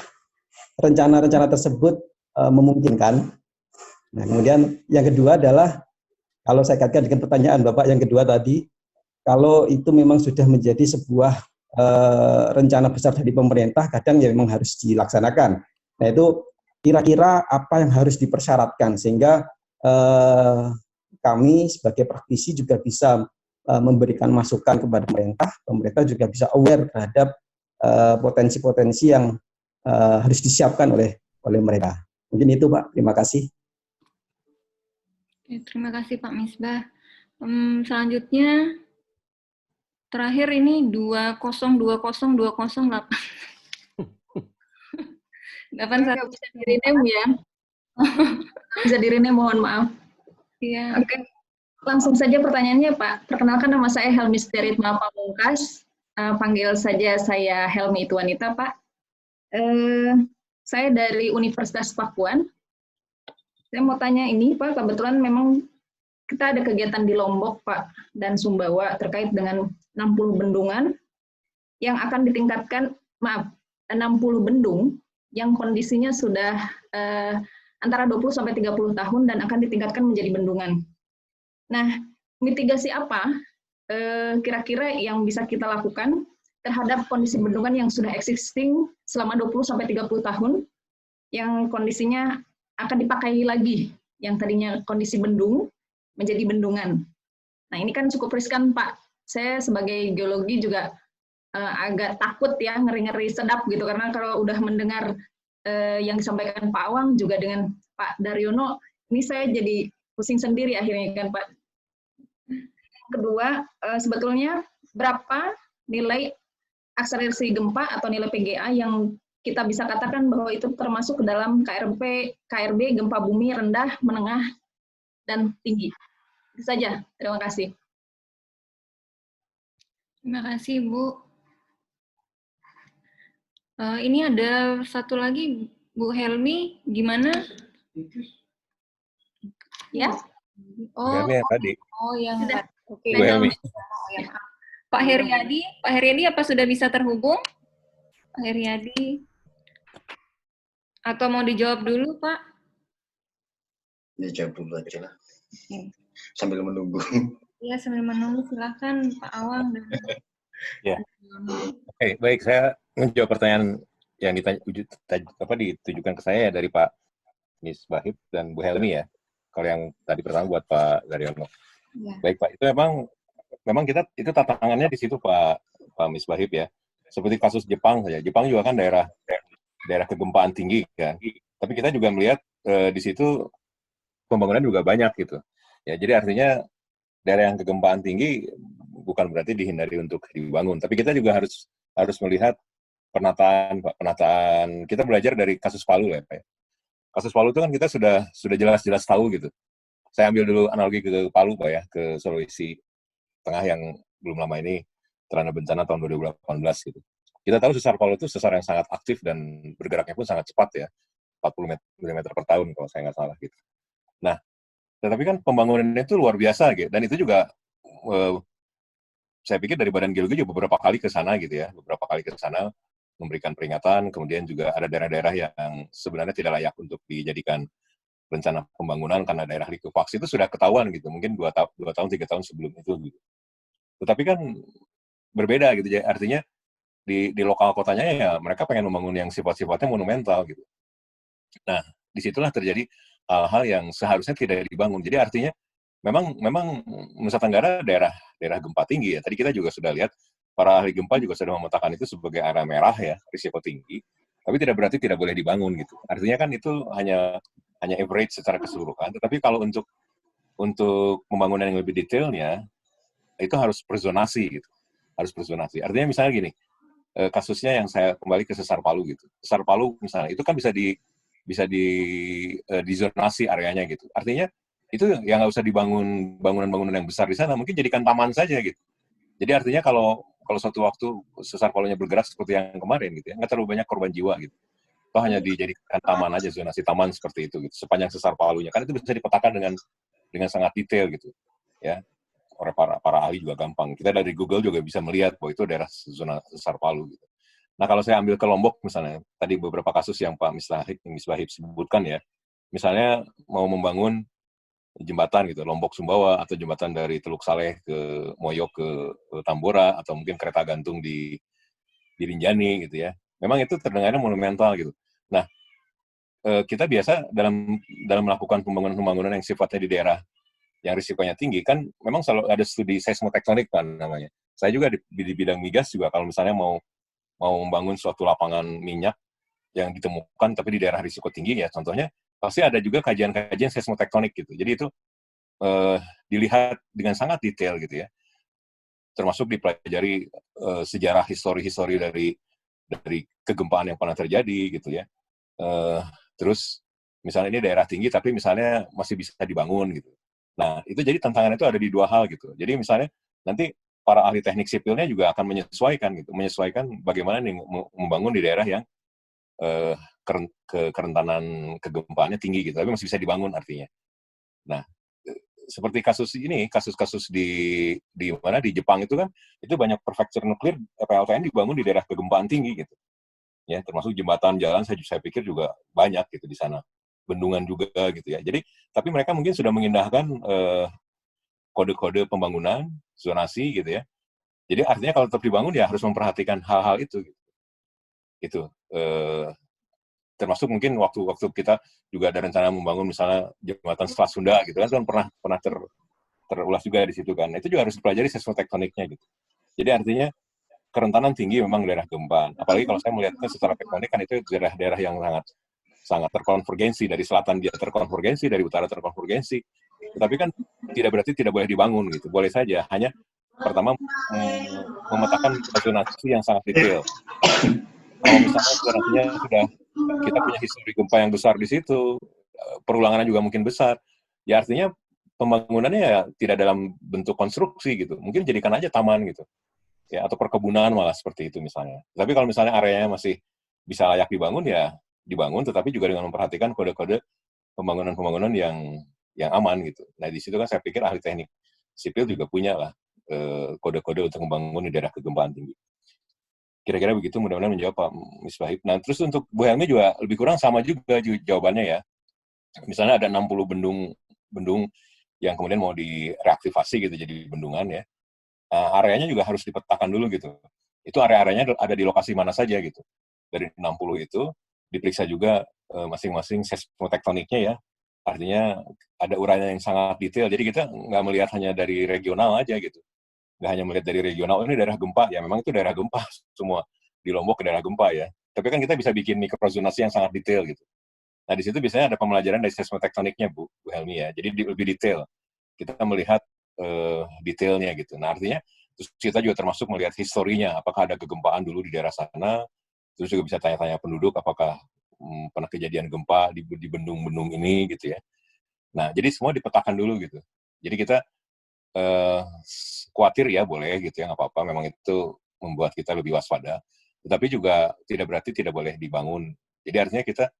rencana-rencana tersebut memungkinkan? Nah, kemudian yang kedua adalah, kalau saya kaitkan dengan pertanyaan Bapak yang kedua tadi, kalau itu memang sudah menjadi sebuah rencana besar dari pemerintah, kadang ya memang harus dilaksanakan. Nah, itu kira-kira apa yang harus dipersyaratkan, sehingga kami sebagai praktisi juga bisa memberikan masukan kepada pemerintah juga bisa aware terhadap potensi-potensi yang harus disiapkan oleh mereka. Mungkin itu Pak, terima kasih. Terima kasih Pak Misbah. Selanjutnya, terakhir ini 2020208. Nggak bisa di-rename ya. Bisa di-rename, mohon maaf. Iya. Oke, langsung saja pertanyaannya, Pak. Perkenalkan, nama saya Helmi Steritma Pamungkas. Panggil saja saya Helmi itu wanita, Pak. Saya dari Universitas Pakuan. Saya mau tanya ini, Pak, kebetulan memang kita ada kegiatan di Lombok, Pak, dan Sumbawa terkait dengan 60 bendungan yang akan ditingkatkan, 60 bendung yang kondisinya sudah antara 20 sampai 30 tahun dan akan ditingkatkan menjadi bendungan. Nah, mitigasi apa kira-kira yang bisa kita lakukan terhadap kondisi bendungan yang sudah existing selama 20 sampai 30 tahun yang kondisinya akan dipakai lagi, yang tadinya kondisi bendung menjadi bendungan. Nah, ini kan cukup riskan, Pak. Saya sebagai geologi juga agak takut ya, ngeri-ngeri sedap gitu, karena kalau udah mendengar yang disampaikan Pak Awang juga dengan Pak Daryono, ini saya jadi pusing sendiri akhirnya kan, Pak. Kedua, sebetulnya berapa nilai akselerasi gempa atau nilai PGA yang kita bisa katakan bahwa itu termasuk ke dalam KRB gempa bumi rendah, menengah, dan tinggi. Itu saja. Terima kasih. Terima kasih, Bu. Ini ada satu lagi, Bu Helmi, gimana? Ya. Bu Helmi yang tadi. Oh, yang Sudah. Oke. Bu Helmi. Pak Heriadi apa sudah bisa terhubung? Pak Heriadi. Atau mau dijawab dulu, Pak? Dijawab dulu aja lah. Oke. Sambil menunggu. Iya, sambil menunggu, silakan Pak Awang. Ya. Oke, baik. Saya menjawab pertanyaan yang ditujukan ke saya dari Pak Misbahib dan Bu Helmi ya. Kalau yang tadi pertama buat Pak Daryono. Ya. Baik Pak, itu memang kita itu tantangannya di situ Pak Misbahib ya. Seperti kasus Jepang saja. Jepang juga kan daerah kegempaan tinggi kan. Tapi kita juga melihat di situ pembangunan juga banyak gitu. Ya, jadi artinya daerah yang kegempaan tinggi bukan berarti dihindari untuk dibangun, tapi kita juga harus melihat penataan. Kita belajar dari kasus Palu ya, Pak. Kasus Palu itu kan kita sudah jelas-jelas tahu gitu. Saya ambil dulu analogi ke Palu Pak ya, ke Sulawesi Tengah yang belum lama ini terkena bencana tahun 2018 gitu. Kita tahu sesar Palu itu sesar yang sangat aktif dan bergeraknya pun sangat cepat ya, 40 mm per tahun kalau saya nggak salah gitu. Nah, tetapi kan pembangunannya itu luar biasa gitu, dan itu juga saya pikir dari Badan Geologi juga beberapa kali ke sana gitu ya, memberikan peringatan, kemudian juga ada daerah-daerah yang sebenarnya tidak layak untuk dijadikan rencana pembangunan karena daerah likuifaksi itu sudah ketahuan gitu, mungkin 2 tahun 3 tahun sebelum itu gitu. Tetapi kan berbeda gitu, artinya di lokal kotanya ya mereka pengen membangun yang sifat-sifatnya monumental gitu. Nah, disitulah terjadi hal-hal yang seharusnya tidak dibangun. Jadi artinya memang Nusa Tenggara daerah gempa tinggi ya. Tadi kita juga sudah lihat para ahli gempa juga sudah memetakan itu sebagai area merah ya, risiko tinggi. Tapi tidak berarti tidak boleh dibangun gitu. Artinya kan itu hanya average secara keseluruhan. Tetapi kalau untuk pembangunan yang lebih detailnya itu harus perzonasi gitu. Harus perzonasi. Artinya misalnya gini, kasusnya yang saya kembali ke sesar Palu gitu. Sesar Palu misalnya itu kan bisa dizonasi areanya gitu. Artinya itu yang nggak usah dibangun bangunan-bangunan yang besar di sana, mungkin jadikan taman saja gitu. Jadi artinya kalau suatu waktu sesar Palunya bergerak seperti yang kemarin gitu ya, nggak terlalu banyak korban jiwa gitu. Itu hanya dijadikan taman aja, zonasi taman seperti itu gitu, sepanjang sesar Palunya. Kan itu bisa dipetakan dengan sangat detail gitu ya. Oleh para ahli juga gampang. Kita dari Google juga bisa melihat bahwa itu daerah zona sesar Palu gitu. Nah, kalau saya ambil ke Lombok misalnya, tadi beberapa kasus yang Pak Misbahib sebutkan ya, misalnya mau membangun jembatan gitu, Lombok Sumbawa, atau jembatan dari Teluk Saleh ke Moyo ke Tambora, atau mungkin kereta gantung di Rinjani gitu ya. Memang itu terdengarnya monumental gitu. Nah, kita biasa dalam melakukan pembangunan yang sifatnya di daerah yang risikonya tinggi, kan memang selalu ada studi seismotektonik kan namanya. Saya juga di bidang migas juga, kalau misalnya mau membangun suatu lapangan minyak yang ditemukan tapi di daerah risiko tinggi ya, contohnya pasti ada juga kajian-kajian seismotektonik gitu. Jadi itu dilihat dengan sangat detail gitu ya. Termasuk dipelajari sejarah histori dari kegempaan yang pernah terjadi gitu ya. Terus misalnya ini daerah tinggi tapi misalnya masih bisa dibangun gitu. Nah, itu jadi tantangan itu ada di dua hal gitu. Jadi misalnya nanti para ahli teknik sipilnya juga akan menyesuaikan bagaimana nih membangun di daerah yang kerentanan kegempaannya tinggi gitu, tapi masih bisa dibangun artinya. Nah, seperti kasus-kasus di mana di Jepang itu kan itu banyak prefektur nuklir PLTN dibangun di daerah kegempaan tinggi gitu. Ya, termasuk jembatan jalan saya pikir juga banyak gitu di sana. Bendungan juga gitu ya. Jadi tapi mereka mungkin sudah mengindahkan kode-kode pembangunan, zonasi gitu ya. Jadi artinya kalau tetap dibangun ya harus memperhatikan hal-hal itu gitu. Itu termasuk mungkin waktu kita juga ada rencana membangun misalnya jembatan Selat Sunda gitu kan pernah terulas juga di situ kan. Itu juga harus dipelajari seismotektoniknya gitu. Jadi artinya kerentanan tinggi memang daerah gempa. Apalagi kalau saya melihatnya secara tektonik kan itu daerah-daerah yang sangat terkonvergensi, dari selatan dia terkonvergensi, dari utara terkonvergensi. Tetapi kan tidak berarti tidak boleh dibangun gitu. Boleh saja, hanya pertama memetakan zonasi yang sangat detail. Kalau misalnya zonasinya sudah kita punya histori gempa yang besar di situ, perulangannya juga mungkin besar, ya artinya pembangunannya ya tidak dalam bentuk konstruksi gitu. Mungkin jadikan aja taman gitu. Ya, atau perkebunan malah seperti itu misalnya. Tapi kalau misalnya areanya masih bisa layak dibangun ya dibangun, tetapi juga dengan memperhatikan kode-kode pembangunan yang aman gitu. Nah di situ kan saya pikir ahli teknik sipil juga punya lah kode-kode untuk membangun di daerah kegempaan tinggi. Kira-kira begitu, mudah-mudahan menjawab Pak Misbahib. Nah terus untuk Bu Helmi juga lebih kurang sama juga jawabannya ya. Misalnya ada 60 bendung yang kemudian mau direaktivasi gitu jadi bendungan ya. Areanya juga harus dipetakan dulu gitu. Itu area-areanya ada di lokasi mana saja gitu. Dari 60 itu diperiksa juga masing-masing seismotektoniknya ya. Artinya ada uraian yang sangat detail. Jadi kita nggak melihat hanya dari regional aja gitu. Nggak hanya melihat dari regional, ini daerah gempa. Ya memang itu daerah gempa semua. Di Lombok ke daerah gempa ya. Tapi kan kita bisa bikin mikrozonasi yang sangat detail gitu. Nah di situ biasanya ada pembelajaran dari seismotektoniknya Bu Helmi ya. Jadi lebih detail. Kita melihat detailnya gitu. Nah artinya terus kita juga termasuk melihat historinya, apakah ada kegempaan dulu di daerah sana, terus juga bisa tanya-tanya penduduk apakah pernah kejadian gempa di bendung-bendung ini gitu ya. Nah jadi semua dipetakan dulu gitu. Jadi kita khawatir ya boleh gitu ya, nggak apa-apa, memang itu membuat kita lebih waspada. Tetapi juga tidak berarti tidak boleh dibangun. Jadi artinya kita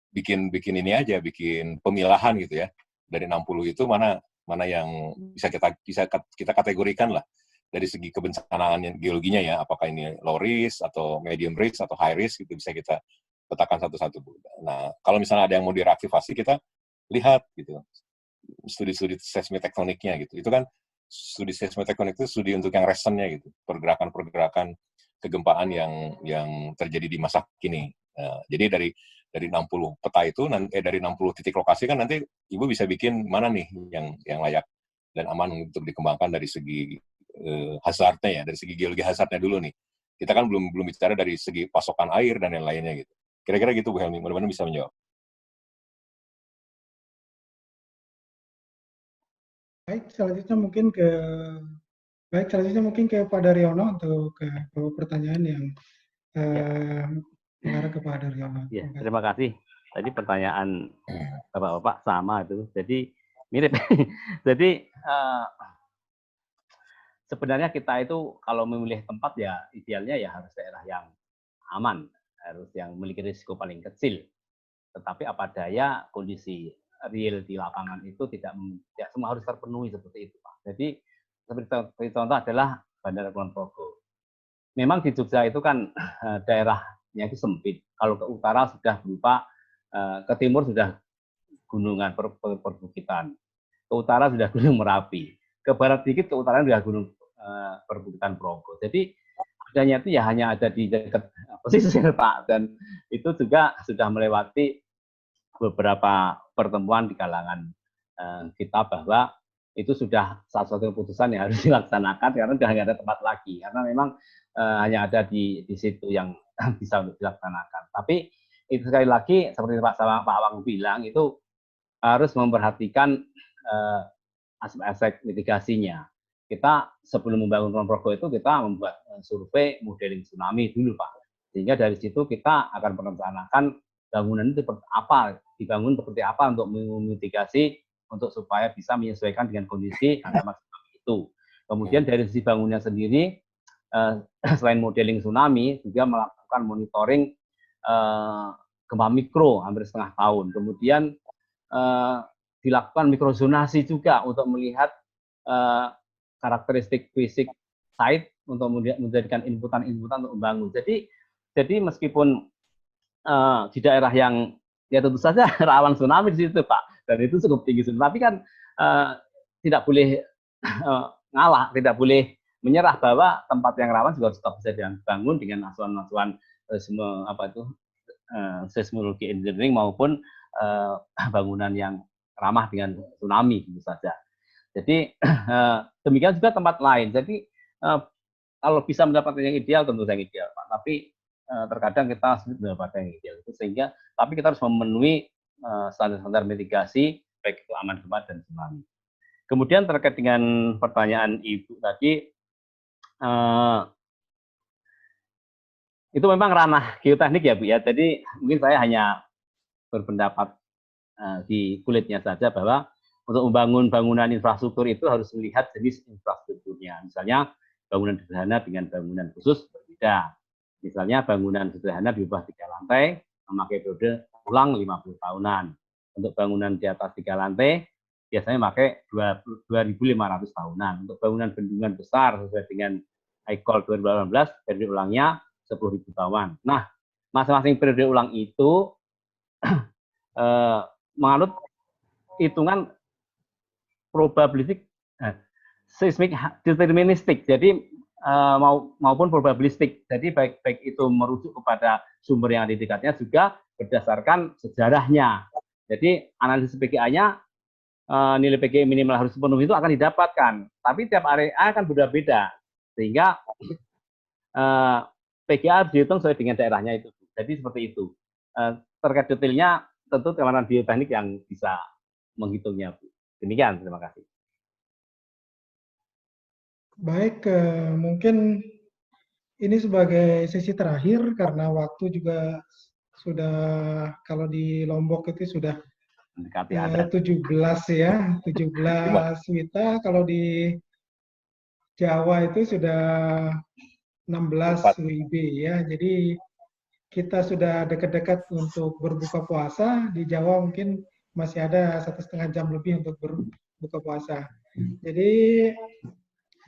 bikin ini aja, bikin pemilahan gitu ya. Dari 60 itu mana yang bisa kita kategorikan lah dari segi kebencanaan geologinya ya, apakah ini low risk atau medium risk atau high risk itu bisa kita petakan satu-satu. Nah, kalau misalnya ada yang mau direaktivasi kita lihat gitu. Studi-studi seismotektoniknya gitu. Itu kan studi seismotektonik itu studi untuk yang recentnya gitu. Pergerakan-pergerakan kegempaan yang terjadi di masa kini. Nah, jadi dari 60 peta itu dari 60 titik lokasi kan nanti Ibu bisa bikin mana nih yang layak dan aman untuk dikembangkan dari segi hazardnya ya, dari segi geologi hazardnya dulu nih. Kita kan belum bicara dari segi pasokan air dan yang lainnya gitu. Kira-kira gitu Bu Helmi, mudah-mudahan bisa menjawab. Baik, selanjutnya mungkin ke Pak Daryono untuk pertanyaan yang mengarah ke Pak Daryono. Ya, terima kasih. Tadi pertanyaan Bapak-bapak sama itu, jadi mirip. Jadi sebenarnya kita itu kalau memilih tempat ya idealnya ya harus daerah yang aman, harus yang memiliki risiko paling kecil. Tetapi apa daya kondisi real di lapangan itu tidak semua harus terpenuhi seperti itu, Pak. Jadi seperti contoh adalah Bandara Kulon Progo. Memang di Jogja itu kan daerahnya itu sempit. Kalau ke utara sudah berupa, ke timur sudah gunungan perbukitan, ke utara sudah Gunung Merapi, ke barat dikit ke utara sudah gunung perbukitan Progo. Jadi adanya itu ya hanya ada di dekat pesisir Pak, dan itu juga sudah melewati beberapa pertemuan di kalangan kita bahwa itu sudah salah satu keputusan yang harus dilaksanakan karena sudah nggak ada tempat lagi, karena memang hanya ada di situ yang bisa untuk dilaksanakan. Tapi itu sekali lagi seperti Pak Awang bilang, itu harus memperhatikan aspek-aspek mitigasinya. Kita sebelum membangun Kulon Progo itu kita membuat survei modeling tsunami dulu Pak. Sehingga dari situ kita akan merencanakan bangunan itu seperti apa, dibangun seperti apa untuk memitigasi untuk supaya bisa menyesuaikan dengan kondisi ancaman tsunami itu. Kemudian dari sisi bangunnya sendiri, selain modeling tsunami, juga melakukan monitoring gempa mikro hampir setengah tahun. Kemudian dilakukan mikrozonasi juga untuk melihat karakteristik fisik site untuk menjadikan inputan-inputan untuk membangun. Jadi meskipun di daerah yang ya tentu saja rawan tsunami di situ Pak, dan itu cukup tinggi tsunami, tapi kan tidak boleh ngalah, tidak boleh menyerah bahwa tempat yang rawan juga tetap bisa dibangun dengan asuhan-asuhan seismologi engineering maupun bangunan yang ramah dengan tsunami tentu saja. Jadi demikian juga tempat lain. Jadi kalau bisa mendapatkan yang ideal tentu yang ideal Pak, tapi terkadang kita sulit mendapatkan yang ideal itu, sehingga tapi kita harus memenuhi standar-standar mitigasi baik itu aman gempa dan tsunami. Kemudian terkait dengan pertanyaan Ibu tadi, itu memang ranah geoteknik ya Bu ya. Jadi mungkin saya hanya berpendapat di kulitnya saja bahwa untuk membangun bangunan infrastruktur itu harus melihat jenis infrastrukturnya. Misalnya bangunan sederhana dengan bangunan khusus berbeda. Misalnya bangunan sederhana di bawah 3 lantai memakai periode ulang 50 tahunan. Untuk bangunan di atas 3 lantai biasanya memakai 2.500 tahunan. Untuk bangunan bendungan besar sesuai dengan ICOL 2018 periode ulangnya 10.000 tahun. Nah, masing-masing periode ulang itu menganut hitungan probabilistik, seismik deterministik. Jadi maupun probabilistik. Jadi baik itu merujuk kepada sumber yang ada di dekatnya, juga berdasarkan sejarahnya. Jadi analisis PGA-nya nilai PGA minimal harus penuh itu akan didapatkan. Tapi tiap area akan berbeda-beda. Sehingga PGA harus dihitung sesuai dengan daerahnya itu. Jadi seperti itu. Terkait detailnya tentu teman-teman bioteknik yang bisa menghitungnya, Bu. Demikian, terima kasih. Baik, mungkin ini sebagai sesi terakhir karena waktu juga sudah, kalau di Lombok itu sudah 17 ya, 17 WITA, kalau di Jawa itu sudah 16 WIB ya. Jadi kita sudah dekat-dekat untuk berbuka puasa. Di Jawa mungkin masih ada 1,5 jam lebih untuk berbuka puasa. Jadi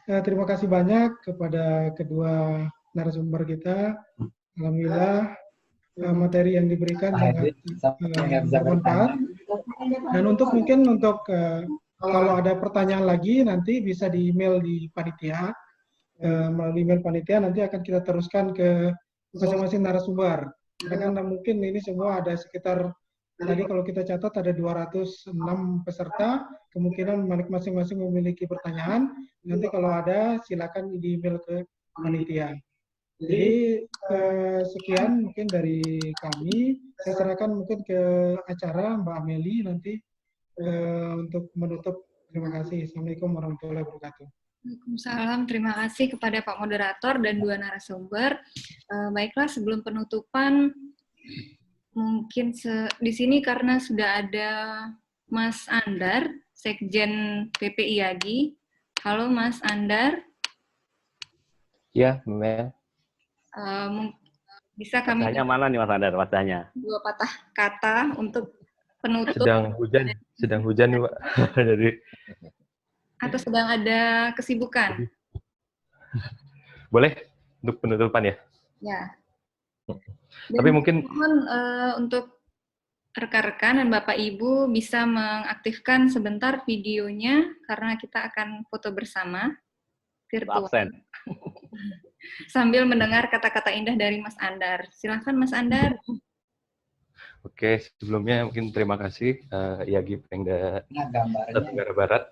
terima kasih banyak kepada kedua narasumber kita. Alhamdulillah materi yang diberikan sangat bermanfaat. Dan mungkin untuk kalau ada pertanyaan lagi nanti bisa di email di panitia. Melalui email panitia nanti akan kita teruskan ke masing-masing narasumber. Karena mungkin ini semua ada sekitar, tadi kalau kita catat ada 206 peserta, kemungkinan masing-masing memiliki pertanyaan. Nanti kalau ada silakan di email ke panitia. Jadi sekian mungkin dari kami. Saya serahkan mungkin ke acara Mbak Ameli nanti untuk menutup. Terima kasih. Assalamualaikum warahmatullahi wabarakatuh. Waalaikumsalam, terima kasih kepada Pak Moderator dan dua narasumber. Baiklah, sebelum penutupan, mungkin di sini karena sudah ada Mas Andar, Sekjen PPI YAGI. Halo Mas Andar. Ya, Mel. Bisa kami... Wajahnya mana nih Mas Andar, wajahnya? 2 patah kata untuk penutup. Sedang hujan nih Pak. Jadi... Atau sedang ada kesibukan? Boleh untuk penutupan ya? Ya. Tapi mungkin untuk rekan-rekan dan Bapak Ibu bisa mengaktifkan sebentar videonya karena kita akan foto bersama virtual. Sambil mendengar kata-kata indah dari Mas Andar. Silahkan Mas Andar. Oke, sebelumnya mungkin terima kasih YAGI Pemda Tenggara Barat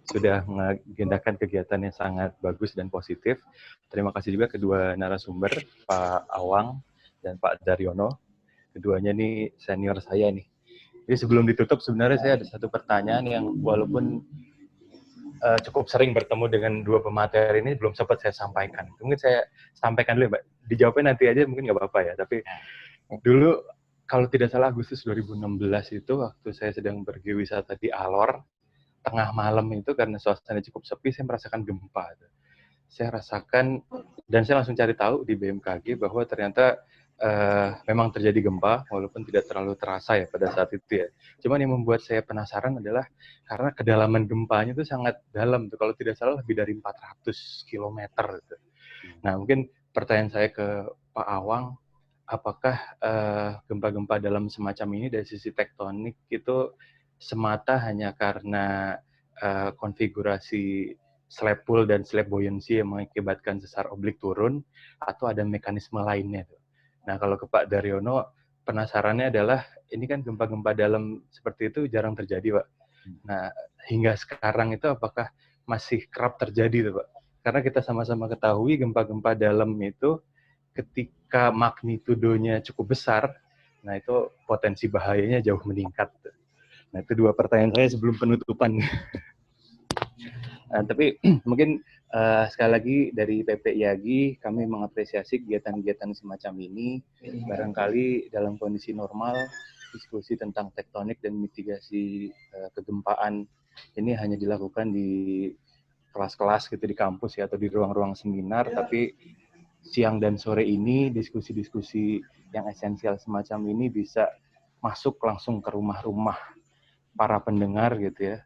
sudah mengagendakan kegiatan yang sangat bagus dan positif. Terima kasih juga kedua narasumber, Pak Awang dan Pak Daryono. Keduanya nih senior saya nih. Jadi sebelum ditutup sebenarnya saya ada satu pertanyaan yang walaupun cukup sering bertemu dengan dua pemateri ini, belum sempat saya sampaikan. Mungkin saya sampaikan dulu ya, Mbak. Dijawabnya nanti aja mungkin nggak apa-apa ya. Tapi dulu kalau tidak salah Agustus 2016 itu waktu saya sedang bergeowisata di Alor, tengah malam itu karena suasana cukup sepi, saya merasakan gempa. Saya rasakan dan saya langsung cari tahu di BMKG bahwa ternyata memang terjadi gempa walaupun tidak terlalu terasa ya pada saat itu ya. Cuman yang membuat saya penasaran adalah karena kedalaman gempanya itu sangat dalam tuh. Kalau tidak salah lebih dari 400 km gitu. Nah, mungkin pertanyaan saya ke Pak Awang, apakah gempa-gempa dalam semacam ini dari sisi tektonik itu semata hanya karena konfigurasi slab pull dan slab buoyancy yang mengakibatkan sesar oblik turun, atau ada mekanisme lainnya tuh? Nah, kalau ke Pak Daryono, penasarannya adalah ini kan gempa-gempa dalam seperti itu jarang terjadi, Pak. Nah, hingga sekarang itu apakah masih kerap terjadi tuh, Pak? Karena kita sama-sama ketahui gempa-gempa dalam itu ketika magnitudonya cukup besar, nah itu potensi bahayanya jauh meningkat. Nah, itu dua pertanyaan saya sebelum penutupan. Tapi mungkin sekali lagi dari PP IAGI kami mengapresiasi kegiatan-kegiatan semacam ini. Barangkali dalam kondisi normal diskusi tentang tektonik dan mitigasi kegempaan ini hanya dilakukan di kelas-kelas gitu di kampus ya, atau di ruang-ruang seminar. Tapi siang dan sore ini diskusi-diskusi yang esensial semacam ini bisa masuk langsung ke rumah-rumah para pendengar gitu ya,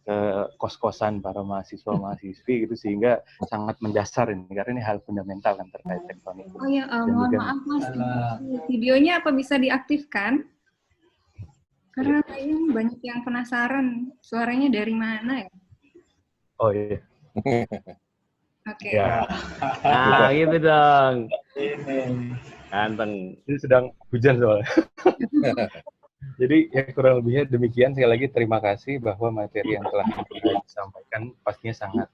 ke kos-kosan para mahasiswa-mahasiswi gitu, sehingga sangat mendasar ini karena ini hal fundamental kan terkait tektonik. Oh ya, mohon maaf Mas, videonya apa bisa diaktifkan? Karena kayaknya banyak yang penasaran suaranya dari mana ya? Oh iya. Oke. Ya. Nah, gitu dong. Ganteng. Ini sedang hujan soalnya. Jadi ya kurang lebihnya demikian. Sekali lagi terima kasih bahwa materi yang telah disampaikan pastinya sangat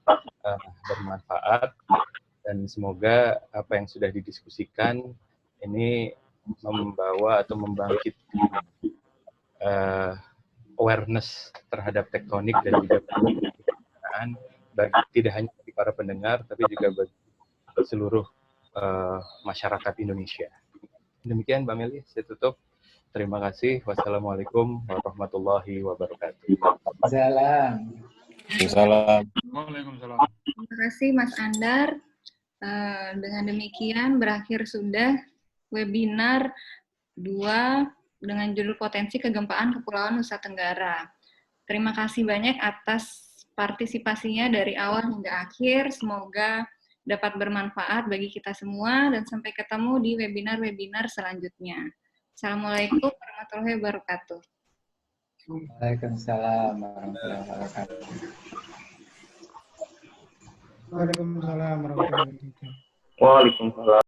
bermanfaat, dan semoga apa yang sudah didiskusikan ini membawa atau membangkitkan awareness terhadap tektonik dan juga penggunaan bagi tidak hanya bagi para pendengar tapi juga bagi seluruh masyarakat Indonesia. Demikian Mbak Meli, saya tutup. Terima kasih. Wassalamualaikum warahmatullahi wabarakatuh. Salam. Salam. Waalaikumsalam. Terima kasih Mas Andar. Dengan demikian berakhir sudah webinar 2 dengan judul Potensi Kegempaan Kepulauan Nusa Tenggara. Terima kasih banyak atas partisipasinya dari awal hingga akhir. Semoga dapat bermanfaat bagi kita semua dan sampai ketemu di webinar-webinar selanjutnya. Assalamualaikum warahmatullahi wabarakatuh. Waalaikumsalam warahmatullahi wabarakatuh. Waalaikumsalam warahmatullahi wabarakatuh. Waalaikumsalam.